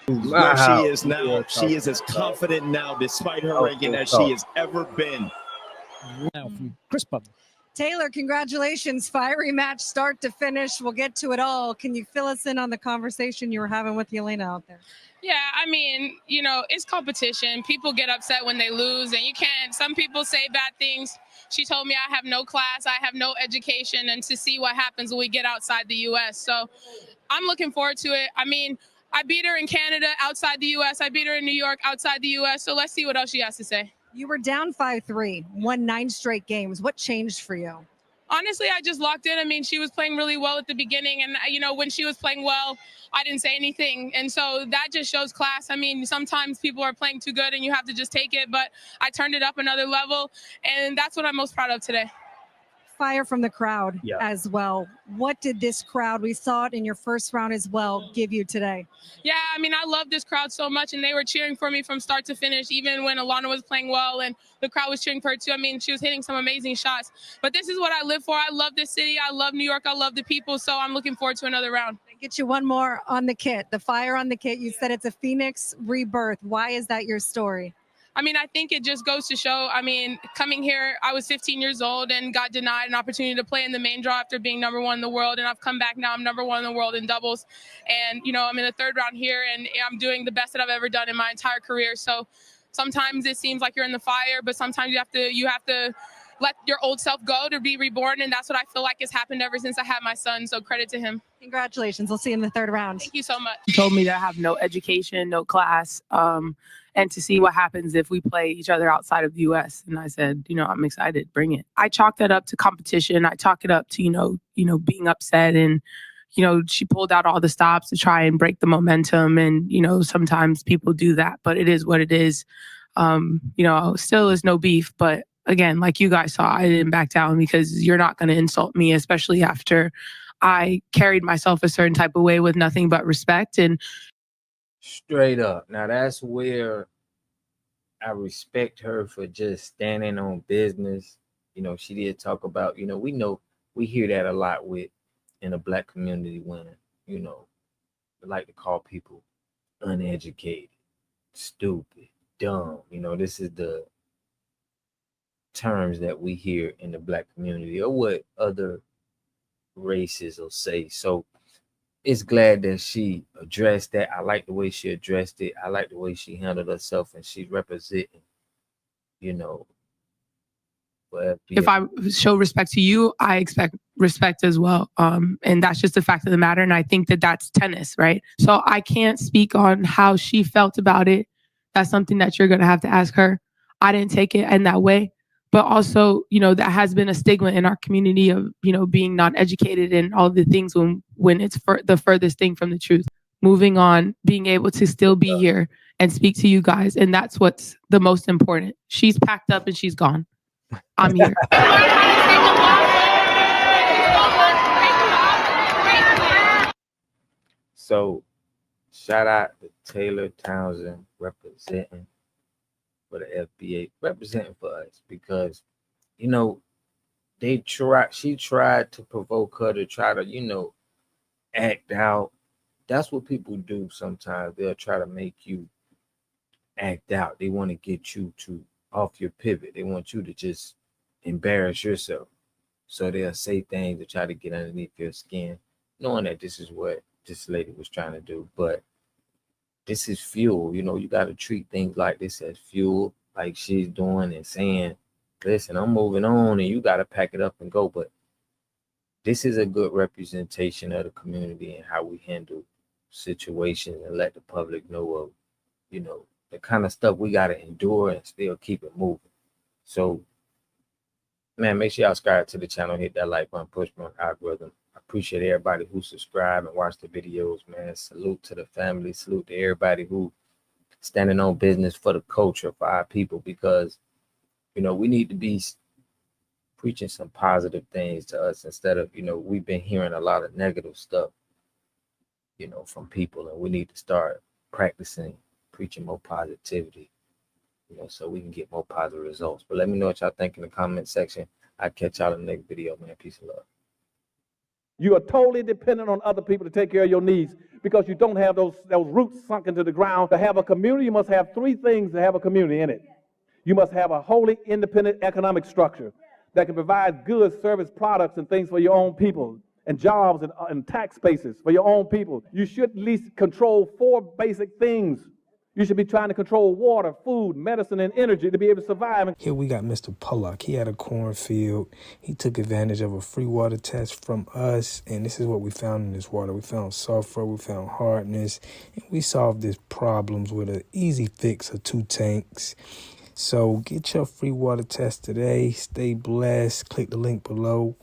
Where she Wow. is now, she is as confident now, despite her ranking, as she has ever been. Now from Chris Butler. Taylor, congratulations. Fiery match start to finish. We'll get to it all. Can you fill us in on the conversation you were having with Yelena out there? Yeah, I mean, you know, it's competition. People get upset when they lose, and you can't. Some people say bad things. She told me I have no class, I have no education, and to see what happens when we get outside the U.S. So I'm looking forward to it. I mean, I beat her in Canada outside the U.S. I beat her in New York outside the U.S. So let's see what else she has to say. You were down 5-3, won 9 straight games. What changed for you? Honestly, I just locked in. I mean, she was playing really well at the beginning. And, you know, when she was playing well, I didn't say anything. And so that just shows class. I mean, sometimes people are playing too good and you have to just take it. But I turned it up another level. And that's what I'm most proud of today. Fire from the crowd as well. What did this crowd, we saw it in your first round as well, give you today? Yeah, I mean, I love this crowd so much, and they were cheering for me from start to finish, even when Alana was playing well, and the crowd was cheering for her too. I mean, she was hitting some amazing shots. But this is what I live for. I love this city. I love New York. I love the people. So I'm looking forward to another round. I'll get you one more on the kit. The fire on the kit. You said it's a Phoenix rebirth. Why is that your story? I mean, I think it just goes to show, I mean, coming here, I was 15 years old and got denied an opportunity to play in the main draw after being #1 in the world. And I've come back now, I'm #1 in the world in doubles. And, you know, I'm in the 3rd round here and I'm doing the best that I've ever done in my entire career. So sometimes it seems like you're in the fire, but sometimes you have to let your old self go to be reborn. And that's what I feel like has happened ever since I had my son. So credit to him. Congratulations. We'll see you in the 3rd round. Thank you so much. She told me that I have no education, no class, and to see what happens if we play each other outside of the U.S. And I said, you know, I'm excited, bring it. I chalk that up to competition. I chalk it up to, you know, being upset and, you know, she pulled out all the stops to try and break the momentum. And, you know, sometimes people do that, but it is what it is. You know, still is no beef, but again, like you guys saw, I didn't back down because you're not going to insult me, especially after I carried myself a certain type of way with nothing but respect. And straight up. Now that's where I respect her for just standing on business. You know, she did talk about, you know we hear that a lot with in the Black community when, you know, they like to call people uneducated, stupid, dumb. You know, this is the terms that we hear in the Black community or what other races will say. So it's glad that she addressed that. I like the way she addressed it. I like the way she handled herself, and she's representing, you know. If I show respect to you, I expect respect as well. And that's just the fact of the matter. And I think that that's tennis, right? So I can't speak on how she felt about it. That's something that you're going to have to ask her. I didn't take it in that way. But also, you know, that has been a stigma in our community of, you know, being not educated and all the things when it's the furthest thing from the truth. Moving on, being able to still be here and speak to you guys. And that's what's the most important. She's packed up and she's gone. I'm here. So shout out to Taylor Townsend representing for the FBA, representing for us, because, you know, she tried to provoke her to try to, you know, act out. That's what people do sometimes. They'll try to make you act out. They want to get you to off your pivot. They want you to just embarrass yourself. So they'll say things to try to get underneath your skin, knowing that this is what this lady was trying to do. But this is fuel. You know, you got to treat things like this as fuel, like she's doing, and saying, listen, I'm moving on and you got to pack it up and go. But this is a good representation of the community and how we handle situations and let the public know of, you know, the kind of stuff we got to endure and still keep it moving. So, man, make sure y'all subscribe to the channel, hit that like button, push my algorithm. I appreciate everybody who subscribe and watch the videos, man. Salute to the family. Salute to everybody who standing on business for the culture, for our people, because, you know, we need to be preaching some positive things to us instead of, you know, we've been hearing a lot of negative stuff, you know, from people, and we need to start practicing preaching more positivity, you know, so we can get more positive results. But let me know what y'all think in the comment section. I'll catch y'all in the next video, man. Peace and love. You are totally dependent on other people to take care of your needs because you don't have those roots sunk into the ground. To have a community, you must have three things to have a community in it. You must have a wholly independent economic structure that can provide goods, service, products, and things for your own people, and jobs and tax bases for your own people. You should at least control four basic things. You should be trying to control water, food, medicine, and energy to be able to survive. Here we got Mr. Pollock. He had a cornfield. He took advantage of a free water test from us, and this is what we found in this water. We found sulfur, we found hardness, and we solved these problems with an easy fix of 2 tanks. So get your free water test today. Stay blessed. Click the link below.